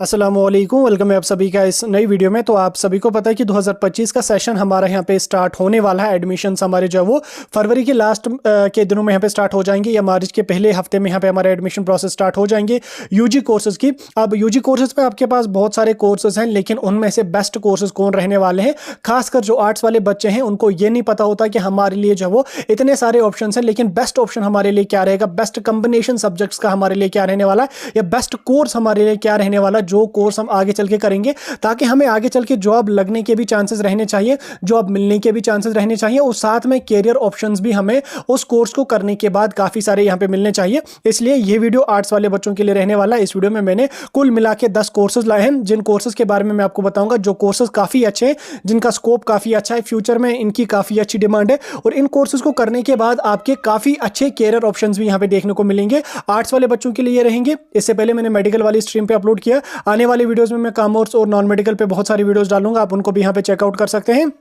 अस्सलामुअलैकुम, वेलकम है आप सभी का इस नई वीडियो में। तो आप सभी को पता है कि 2025 का सेशन हमारा यहाँ पे स्टार्ट होने वाला है। एडमिशन्स हमारे जो है वो फरवरी के लास्ट के दिनों में यहाँ पे स्टार्ट हो जाएंगे या मार्च के पहले हफ्ते में यहाँ पे हमारे एडमिशन प्रोसेस स्टार्ट हो जाएंगे यूजी कोर्सेज की। अब यूजी कोर्सेज पे आपके पास बहुत सारे कोर्सेज हैं, लेकिन उनमें से बेस्ट कोर्सेज कौन रहने वाले हैं, खासकर जो आर्ट्स वाले बच्चे हैं उनको ये नहीं पता होता कि हमारे लिए जो है वो इतने सारे ऑप्शन हैं, लेकिन बेस्ट ऑप्शन हमारे लिए क्या रहेगा, बेस्ट कॉम्बिनेशन सब्जेक्ट्स का हमारे लिए क्या रहने वाला है, या बेस्ट कोर्स हमारे लिए क्या रहने वाला, जो कोर्स हम आगे चल के करेंगे ताकि हमें आगे चल के जॉब लगने के भी चांसेस रहने चाहिए, जॉब मिलने के भी चांसेस रहने चाहिए, और साथ में कैरियर ऑप्शंस भी हमें उस कोर्स को करने के बाद काफी सारे यहां पे मिलने चाहिए। इसलिए ये वीडियो आर्ट्स वाले बच्चों के लिए रहने वाला है। इस वीडियो में मैंने कुल मिला के 10 कोर्सेज लाए हैं, जिन कोर्सेज के बारे में मैं आपको बताऊंगा, जो कोर्सेज काफी अच्छे हैं, जिनका स्कोप काफी अच्छा है, फ्यूचर में इनकी काफी अच्छी डिमांड है, और इन कोर्सेज को करने के बाद आपके काफी अच्छे कैरियर ऑप्शंस भी यहां पे देखने को मिलेंगे। आर्ट्स वाले बच्चों के लिए ये रहेंगे। इससे पहले मैंने मेडिकल वाली स्ट्रीम पे अपलोड किया, आने वाली वीडियोस में मैं कॉमर्स और नॉन मेडिकल पे बहुत सारी वीडियोस डालूंगा, आप उनको भी यहाँ पे चेकआउट कर सकते हैं।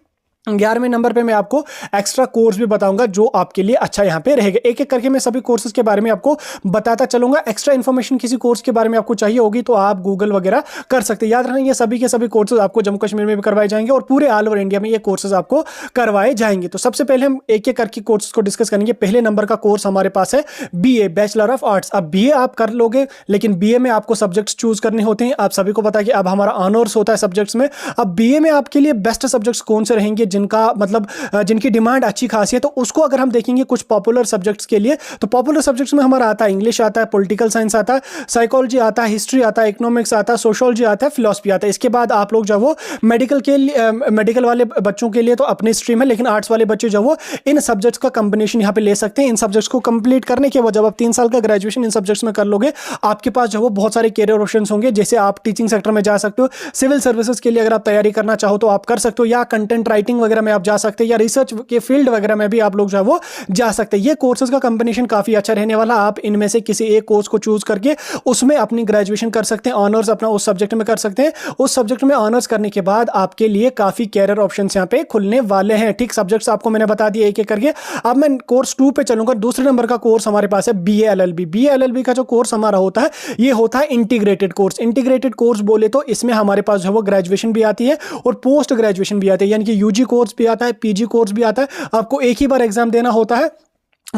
11वें नंबर पे मैं आपको एक्स्ट्रा कोर्स भी बताऊंगा जो आपके लिए अच्छा यहां पे रहेगा। एक एक करके मैं सभी कोर्सेज के बारे में आपको बताता चलूंगा। एक्स्ट्रा इन्फॉर्मेशन किसी कोर्स के बारे में आपको चाहिए होगी तो आप गूगल वगैरह कर सकते हैं। याद रखना, ये सभी के सभी कोर्सेज आपको जम्मू कश्मीर में भी करवाए जाएंगे और पूरे ऑल ओवर इंडिया में ये कोर्सेज आपको करवाए जाएंगे। तो सबसे पहले हम एक एक करके कोर्सेज को डिस्कस करेंगे। पहले नंबर का कोर्स हमारे पास है BA, बैचलर ऑफ आर्ट्स। अब BA आप कर लोगे, लेकिन BA में आपको सब्जेक्ट्स चूज करने होते हैं। आप सभी को पता है कि अब हमारा ऑनर्स होता है सब्जेक्ट्स में। अब BA में आपके लिए बेस्ट सब्जेक्ट्स कौन से रहेंगे, जिनका मतलब जिनकी डिमांड अच्छी खासी है, तो उसको अगर हम देखेंगे कुछ पॉपुलर सब्जेक्ट्स के लिए, तो पॉपुलर सब्जेक्ट्स में हमारा आता है इंग्लिश, आता है पॉलिटिकल साइंस, आता है साइकोलॉजी, आता है हिस्ट्री, आता है इकोनॉमिक्स, आता है सोशियोलॉजी, आता है फिलॉसफी, आता है। इसके बाद आप लोग जो वो मेडिकल के लिए, मेडिकल वाले बच्चों के लिए तो अपनी स्ट्रीम है, लेकिन आर्ट्स वाले बच्चे जो वो इन सब्जेक्ट्स का कॉम्बिनेशन यहाँ पे ले सकते हैं। इन सब्जेक्ट्स को कंप्लीट करने के बाद जब आप 3 साल का ग्रेजुएशन इन सब्जेक्ट्स में कर लोगे, आपके पास जो वो बहुत सारे कैरियर ऑप्शन होंगे। जैसे आप टीचिंग सेक्टर में जा सकते हो, सिविल सर्विसेज के लिए अगर आप तैयारी करना चाहो तो आप कर सकते हो, या कंटेंट राइटिंग वगैरह में आप जा सकते हैं, या रिसर्च के फील्ड वगैरह में भी आप लोग जो है वो जा सकते हैं। ये कोर्सेज का कॉम्बिनेशन काफी अच्छा रहने वाला। आप इनमें से किसी एक कोर्स को चूज करके उसमें अपनी ग्रेजुएशन कर सकते हैं, ऑनर्स अपना उस सब्जेक्ट में कर सकते हैं। उस सब्जेक्ट में ऑनर्स करने के बाद आपके लिए काफी कैरियर ऑप्शंस यहां पे खुलने वाले हैं। ठीक, सब्जेक्ट्स आपको मैंने बता दिए एक एक करके। अब मैं कोर्स 2 पे चलूंगा। दूसरे नंबर का कोर्स हमारे पास है BA LLB। BA LLB का जो कोर्स हमारा होता है, ये होता है इंटीग्रेटेड कोर्स। इंटीग्रेटेड कोर्स बोले तो इसमें हमारे पास जो है वो ग्रेजुएशन भी आती है और पोस्ट ग्रेजुएशन भी आती है, यानी कि UG कोर्स भी आता है, PG कोर्स भी आता है। आपको एक ही बार एग्जाम देना होता है।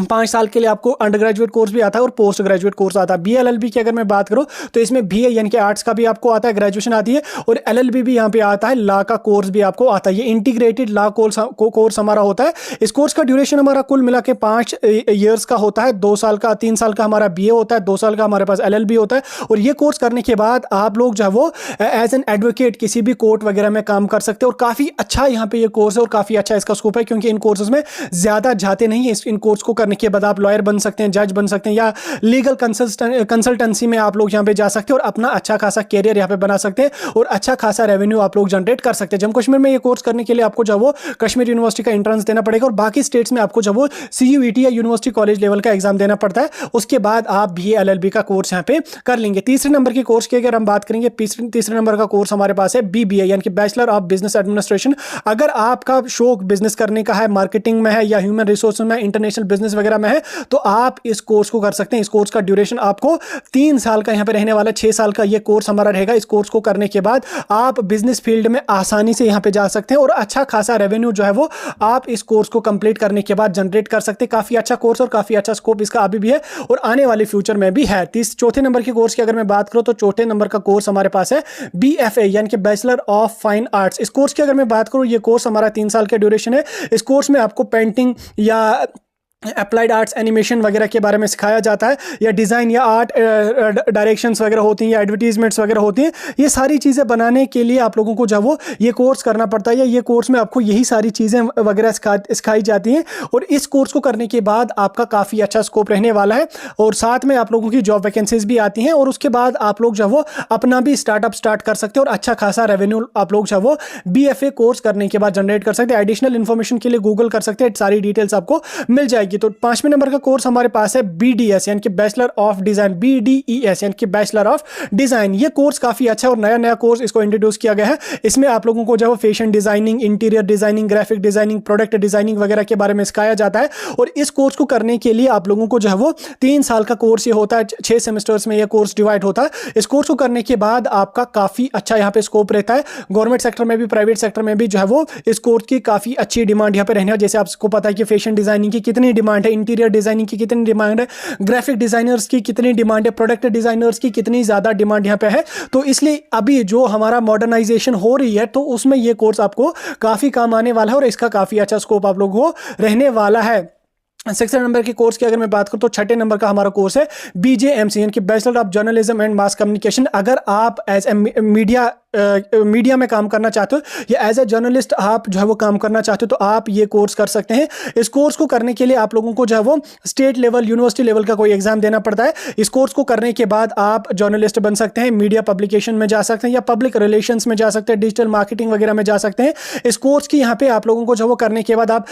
5 साल के लिए आपको अंडर ग्रेजुएट कोर्स भी आता है और पोस्ट ग्रेजुएट कोर्स आता है। BA LLB की अगर मैं बात करूं तो इसमें BA यानी कि आर्ट्स का भी आपको आता है, ग्रेजुएशन आती है, और LLB भी यहां पे आता है, लॉ का कोर्स भी आपको आता है। ये इंटीग्रेटेड लॉ कोर्स हमारा होता है। इस कोर्स का ड्यूरेशन हमारा कुल मिला के 5 ईयर्स का होता है। 2 साल का, 3 साल का हमारा BA होता है, 2 साल का हमारे पास LLB होता है। और ये कोर्स करने के बाद आप लोग जो है वो एज एन एडवोकेट किसी भी कोर्ट वगैरह में काम कर सकते हैं। और काफी अच्छा यहाँ पे ये कोर्स है और काफी अच्छा इसका स्कोप है, क्योंकि इन कोर्सेज में ज्यादा जाते नहीं है। इन कोर्स को करने के बाद आप लॉयर बन सकते हैं, जज बन सकते हैं, या लीगल कंसल्टेंसी में आप लोग यहां पे जा सकते हैं और अपना अच्छा खासा कैरियर यहां पे बना सकते हैं और अच्छा खासा रेवेन्यू आप लोग जनरेट कर सकते हैं। जम्मू कश्मीर में ये कोर्स करने के लिए आपको जो वो कश्मीर यूनिवर्सिटी का एंट्रेंस देना पड़ेगा, और बाकी स्टेट्स में आपको जो वो CUET या यूनिवर्सिटी कॉलेज लेवल का एग्जाम देना पड़ता है। उसके बाद आप BA LLB का कोर्स यहां पे कर लेंगे। तीसरे नंबर के कोर्स की अगर हम बात करेंगे, तीसरे नंबर का कोर्स हमारे पास है BBA यानी कि बैचलर ऑफ बिजनेस एडमिनिस्ट्रेशन। अगर आपका शौक बिजनेस करने का है, मार्केटिंग में है, या ह्यूमन रिसोर्स में, इंटरनेशनल बिजनेस वगैरह में है, तो आप इस कोर्स को कर सकते हैं। इस कोर्स का ड्यूरेशन आपको 3 साल का यहां पे रहने वाला, 6 साल का ये कोर्स हमारा रहेगा। इस कोर्स को करने के बाद आप बिजनेस फील्ड में आसानी से यहां पे जा सकते हैं और अच्छा खासा रेवेन्यू जो है वो आप इस कोर्स को कंप्लीट करने के बाद जनरेट कर सकते हैं। काफी अच्छा कोर्स और काफी अच्छा स्कोप इसका अभी भी है और आने वाले फ्यूचर में भी है। चौथे नंबर के कोर्स की अगर मैं बात करूं तो चौथे नंबर का कोर्स हमारे पास है BFA यानी कि बैचलर ऑफ फाइन आर्ट्स। इस कोर्स की अगर मैं बात करूं, ये कोर्स हमारा 3 साल का ड्यूरेशन है। इस कोर्स में आपको पेंटिंग या अप्लाइड आर्ट्स, एनिमेशन वगैरह के बारे में सिखाया जाता है, या डिज़ाइन या आर्ट डायरेक्शंस वगैरह होती हैं, या एडवर्टीजमेंट्स वगैरह होती हैं। ये सारी चीज़ें बनाने के लिए आप लोगों को जो वो ये कोर्स करना पड़ता है, या ये कोर्स में आपको यही सारी चीज़ें वगैरह सिखाई जाती हैं। और इस कोर्स को करने के बाद आपका काफ़ी अच्छा स्कोप रहने वाला है, और साथ में आप लोगों की जॉब वैकेंसीज भी आती हैं, और उसके बाद आप लोग जो वो अपना भी स्टार्टअप स्टार्ट कर सकते हैं और अच्छा खासा रेवेन्यू आप लोग जो वो BFA कोर्स करने के बाद जनरेट कर सकते हैं। एडिशनल इन्फॉर्मेशन के लिए गूगल कर सकते हैं, सारी डिटेल्स आपको मिल जाएगी। जाएगी। तो 5वें नंबर का कोर्स हमारे पास है BDS यानी कि बैचलर ऑफ डिजाइन, BDES यानी कि बैचलर ऑफ डिजाइन। ये कोर्स काफी अच्छा है और नया नया कोर्स इसको इंट्रोड्यूस किया गया है। इसमें आप लोगों को जो है fashion designing, interior designing, graphic designing, product designing वगैरह के बारे में सिखाया जाता है। और इस कोर्स को करने के लिए आप लोगों को जो है वो 3 साल का कोर्स ये होता है, 6 सेमेस्टर्स में ये कोर्स डिवाइड होता है। इस कोर्स को करने के बाद आपका काफी अच्छा यहाँ पे स्कोप रहता है। गवर्नमेंट सेक्टर में भी, प्राइवेट सेक्टर में भी जो है वो इस कोर्स की काफी अच्छी डिमांड यहाँ पे रहने है। जैसे आपको पता है कि फैशन डिजाइनिंग की कितनी डिमांड है, इंटीरियर डिजाइनिंग की कितनी डिमांड है, ग्राफिक डिजाइनर्स की कितनी डिमांड है, प्रोडक्ट डिजाइनर्स की कितनी ज्यादा डिमांड यहाँ पे है। तो इसलिए अभी जो हमारा मॉडर्नाइजेशन हो रही है तो उसमें ये कोर्स आपको काफी काम आने वाला है और इसका काफी अच्छा स्कोप आप लोगों को रहने वाला है। 6 नंबर के कोर्स की अगर मैं बात करूं तो 6 नंबर का हमारा कोर्स है BJMC यानी कि bachelor of journalism and mass communication. अगर आप एज ए मीडिया में काम करना चाहते हो या एज ए जर्नलिस्ट आप जो है वो काम करना चाहते हो तो आप ये कोर्स कर सकते हैं। इस कोर्स को करने के लिए आप लोगों को जो है वो स्टेट लेवल, यूनिवर्सिटी लेवल का कोई एग्जाम देना पड़ता है। इस कोर्स को करने के बाद आप जर्नलिस्ट बन सकते हैं, मीडिया पब्लिकेशन में जा सकते हैं या पब्लिक रिलेशंस में जा सकते हैं, डिजिटल मार्केटिंग वगैरह में जा सकते हैं। इस कोर्स की यहाँ पे आप लोगों को जो वो करने के बाद आप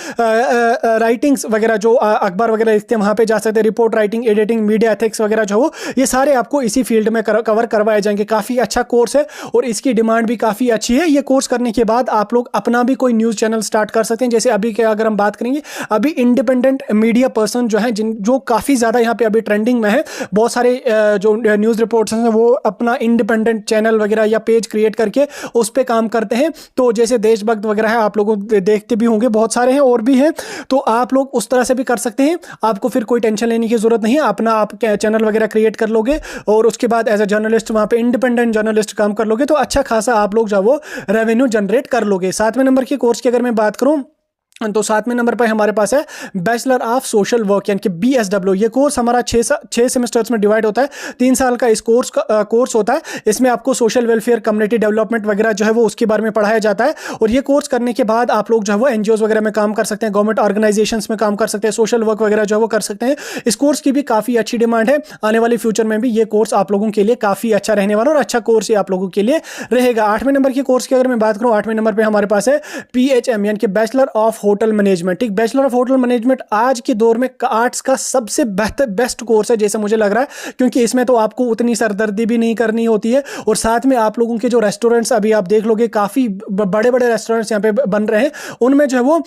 राइटिंग्स वगैरह जो अखबार वगैरह लिखते हैं वहां पे जा सकते हैं, report writing, editing, media ethics वगैरह जो हो ये सारे आपको इसी फील्ड में कवर करवाए जाएंगे। काफी अच्छा कोर्स है और इसकी डिमांड भी काफी अच्छी है। ये कोर्स करने के बाद आप लोग अपना भी कोई न्यूज चैनल स्टार्ट कर सकते हैं। जैसे अभी के अगर हम बात करेंगे, अभी इंडिपेंडेंट मीडिया पर्सन जो है जो काफी ज्यादा यहाँ पे अभी ट्रेंडिंग में है, बहुत सारे जो न्यूज रिपोर्टर्स हैं वो अपना इंडिपेंडेंट चैनल वगैरह या पेज क्रिएट करके उस पर काम करते हैं। तो जैसे देशभक्त वगैरह है, आप लोग देखते भी होंगे, बहुत सारे हैं और भी हैं। तो आप लोग उस तरह से भी कर सकते हैं। आपको फिर कोई टेंशन लेने की जरूरत नहीं है, अपना आप चैनल वगैरह क्रिएट कर लोगे और उसके बाद एज ए जर्नलिस्ट वहां पे इंडिपेंडेंट जर्नलिस्ट काम कर लोगे तो अच्छा खासा आप लोग जो वो रेवेन्यू जनरेट कर लोगे। 7वें नंबर के कोर्स की अगर मैं बात करूं तो 7वें नंबर पर हमारे पास है बैचलर ऑफ सोशल वर्क यानी कि BSW। ये कोर्स हमारा 6 सेमेस्टर्स में डिवाइड होता है। 3 साल का इस कोर्स होता है। इसमें आपको सोशल वेलफेयर, कम्युनिटी डेवलपमेंट वगैरह जो है वो उसके बारे में पढ़ाया जाता है। और ये कोर्स करने के बाद आप लोग जो है वो NGOs वगैरह में काम कर सकते हैं, गवर्नमेंट ऑर्गेनाइजेशंस में काम कर सकते हैं, सोशल वर्क वगैरह जो है वो कर सकते हैं। इस कोर्स की भी काफी अच्छी डिमांड है। आने वाले फ्यूचर में भी ये कोर्स आप लोगों के लिए काफी अच्छा रहने वाला और अच्छा कोर्स ये आप लोगों के लिए रहेगा। 8वें नंबर के कोर्स की अगर मैं बात करूं, 8वें नंबर पर हमारे पास है PHM यानी कि bachelor of hotel management. Bachelor of hotel management आज के दौर में आर्ट्स का सबसे बेस्ट कोर्स है जैसे मुझे लग रहा है, क्योंकि इसमें तो आपको उतनी सरदर्दी भी नहीं करनी होती है और साथ में आप लोगों के जो रेस्टोरेंट्स अभी आप देख लोगे काफी बड़े बड़े रेस्टोरेंट्स यहाँ पे बन रहे हैं, उनमें जो है वो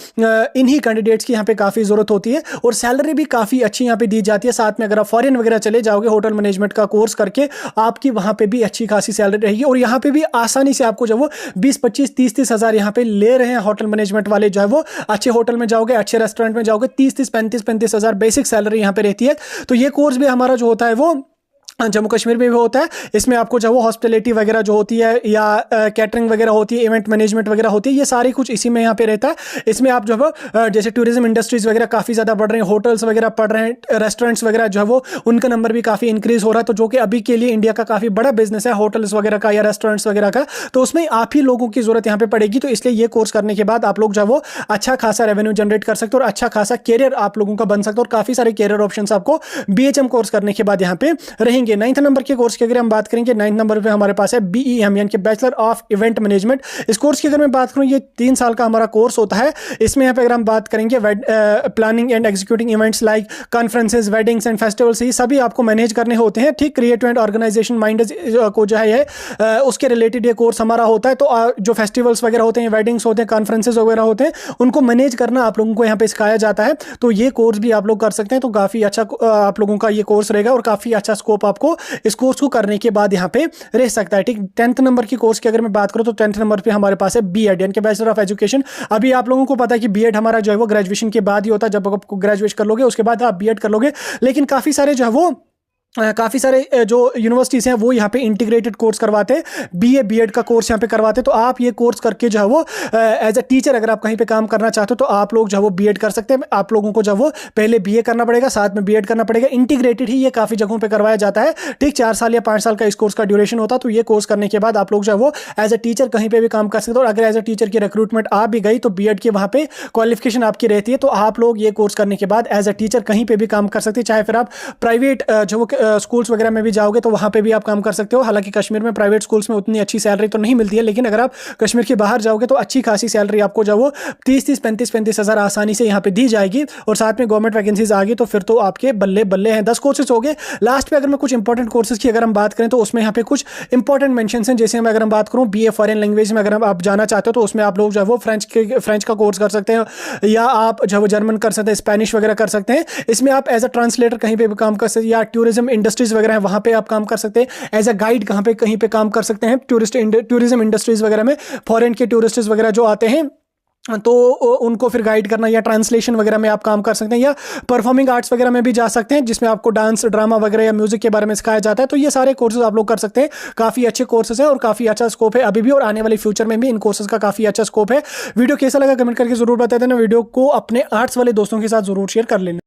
इन्हीं कैंडिडेट्स की यहाँ पे काफी जरूरत होती है और सैलरी भी काफी अच्छी यहाँ पे दी जाती है। साथ में अगर आप फॉरेन वगैरह चले जाओगे होटल मैनेजमेंट का कोर्स करके, आपकी वहां पे भी अच्छी खासी सैलरी रहेगी और यहाँ पे भी आसानी से आपको जो वो 20-25-30 हजार यहाँ पे ले रहे हैं होटल मैनेजमेंट वाले जो है वो। अच्छे होटल में जाओगे, अच्छे रेस्टोरेंट में जाओगे, 30-35 हजार बेसिक सैलरी यहां पे रहती है। तो ये कोर्स भी हमारा जो होता है वो जम्मू कश्मीर में भी होता है। इसमें आपको जो वो हॉस्पिटलिटी वगैरह जो होती है या कैटरिंग वगैरह होती है, इवेंट मैनेजमेंट वगैरह होती है, ये सारी कुछ इसी में यहाँ पे रहता है। इसमें आप जो है जैसे टूरिज्म इंडस्ट्रीज वगैरह काफ़ी ज़्यादा बढ़ रहे हैं, होटल्स वगैरह बढ़ रहे हैं, रेस्टोरेंट्स वगैरह जो है वो उनका नंबर भी काफ़ी इंक्रीज हो रहा है। तो जो कि अभी के लिए इंडिया का काफ़ी बड़ा बिजनेस है होटल्स वगैरह का या रेस्टोरेंट्स वगैरह का, तो उसमें आप ही लोगों की जरूरत यहाँ पे पड़ेगी। तो इसलिए ये कोर्स करने के बाद आप लोग जो है वो अच्छा खासा रेवेन्यू जनरेट कर सकते हो और अच्छा खासा कैरियर आप लोगों का बन सकता है और काफ़ी सारे कैरियर ऑप्शन आपको BHM कोर्स करने के बाद यहाँ पे रहेंगे। 9th नंबर के कोर्स की अगर हम बात करेंगे, 9th नंबर पे हमारे पास है BEM यानी कि बैचलर ऑफ इवेंट मैनेजमेंट। इस कोर्स की अगर मैं बात करूं, ये 3 साल का हमारा कोर्स होता है। इसमें यहाँ पे अगर हम बात करेंगे planning and executing events like conferences, weddings and festivals, ये सभी आपको मैनेज करने होते हैं। ठीक, क्रिएटिव एंड ऑर्गेनाइजेशन माइंड को जो है उसके रिलेटेड ये कोर्स हमारा होता है। तो जो फेस्टिवल्स वगैरह होते हैं, वेडिंग्स होते हैं, कॉन्फ्रेंसेस वगैरह होते हैं, उनको मैनेज करना आप लोगों को यहाँ पे सिखाया जाता है। तो ये कोर्स भी आप लोग कर सकते हैं। तो काफी अच्छा आप लोगों का ये कोर्स रहेगा और काफी अच्छा स्कोप आपको इस कोर्स को करने के बाद यहाँ पे रह सकता है। ठीक, 10th नंबर की कोर्स की अगर मैं बात करूं तो 10th नंबर पे हमारे पास है BEd यानी कि बैचलर ऑफ एजुकेशन। अभी आप लोगों को पता है कि BEd हमारा जो है वो ग्रेजुएशन के बाद ही होता है। जब आप ग्रेजुएट कर लोगे उसके बाद आप BEd कर लोगे, लेकिन काफी सारे जो है वो काफ़ी सारे जो यूनिवर्सिटीज़ हैं वो यहाँ पे इंटीग्रेटेड कोर्स करवाते हैं, BA BEd का कोर्स यहाँ पे करवाते हैं। तो आप ये कोर्स करके जो है वो एज अ टीचर अगर आप कहीं पे काम करना चाहते हो तो आप लोग जो है वो BEd कर सकते हैं। आप लोगों को जो है वो पहले BA करना पड़ेगा, साथ में BEd करना पड़ेगा। इंटीग्रेटेड ही ये काफ़ी जगहों पर करवाया जाता है। ठीक, 4 साल या 5 साल का इस कोर्स का ड्यूरेशन होता है। तो ये कोर्स करने के बाद आप लोग जो है वो एज अ टीचर कहीं पर भी काम कर सकते हो और अगर एज अ टीचर की रिक्रूटमेंट आ भी गई तो BEd की वहाँ पे क्वालिफिकेशन आपकी रहती है। तो आप लोग ये कोर्स करने के बाद एज अ टीचर कहीं पर भी काम कर सकते हैं, चाहे फिर आप प्राइवेट जो स्कूल्स वगैरह में भी जाओगे तो वहाँ पे भी आप काम कर सकते हो। हालांकि कश्मीर में प्राइवेट स्कूल्स में उतनी अच्छी सैलरी तो नहीं मिलती है, लेकिन अगर आप कश्मीर के बाहर जाओगे तो अच्छी खासी सैलरी आपको जो वो 30-30, 35-35 हज़ार आसानी से यहाँ पे दी जाएगी। और साथ में गवर्नमेंट वैकेंसीज आ गई तो फिर तो आपके बल्ले बल्ले हैं। 10 कोर्सेज हो गए। लास्ट पे अगर मैं कुछ इंपॉर्टेंट कोर्सेज की अगर हम बात करें तो उसमें यहाँ पे कुछ इंपॉर्टेंट मेंशंस हैं। जैसे अगर हम बात करूँ BA फॉरेन लैंग्वेज में अगर आप जाना चाहते हो तो उसमें आप लोग जो है वो फ्रेंच का कोर्स कर सकते हैं, या आप जो है वो जर्मन कर सकते हैं, स्पेनिश वगैरह कर सकते हैं। इसमें आप एज अ ट्रांसलेटर कहीं पे भी काम कर सकते हैं, या टूरिज्म इंडस्ट्रीज वगैरह है वहाँ पे आप काम कर सकते हैं। एज अ गाइड कहीं पे काम कर सकते हैं। टूरिज्म इंडस्ट्रीज वगैरह में फॉरेन के टूरिस्ट्स वगैरह जो आते हैं तो उनको फिर गाइड करना, या ट्रांसलेशन वगैरह में आप काम कर सकते हैं, या परफॉर्मिंग आर्ट्स वगैरह में भी जा सकते हैं जिसमें आपको डांस, ड्रामा वगैरह या म्यूजिक के बारे में सिखाया जाता है। तो ये सारे कोर्सेज आप लोग कर सकते हैं। काफ़ी अच्छे कोर्सेज हैं और काफ़ी अच्छा स्कोप है अभी भी, और आने वाले फ्यूचर में भी इन कोर्सेज का काफ़ी अच्छा स्कोप है। वीडियो कैसा लगा कमेंट करके जरूर बता देना। वीडियो को अपने आर्ट्स वाले दोस्तों के साथ जरूर शेयर कर लेना।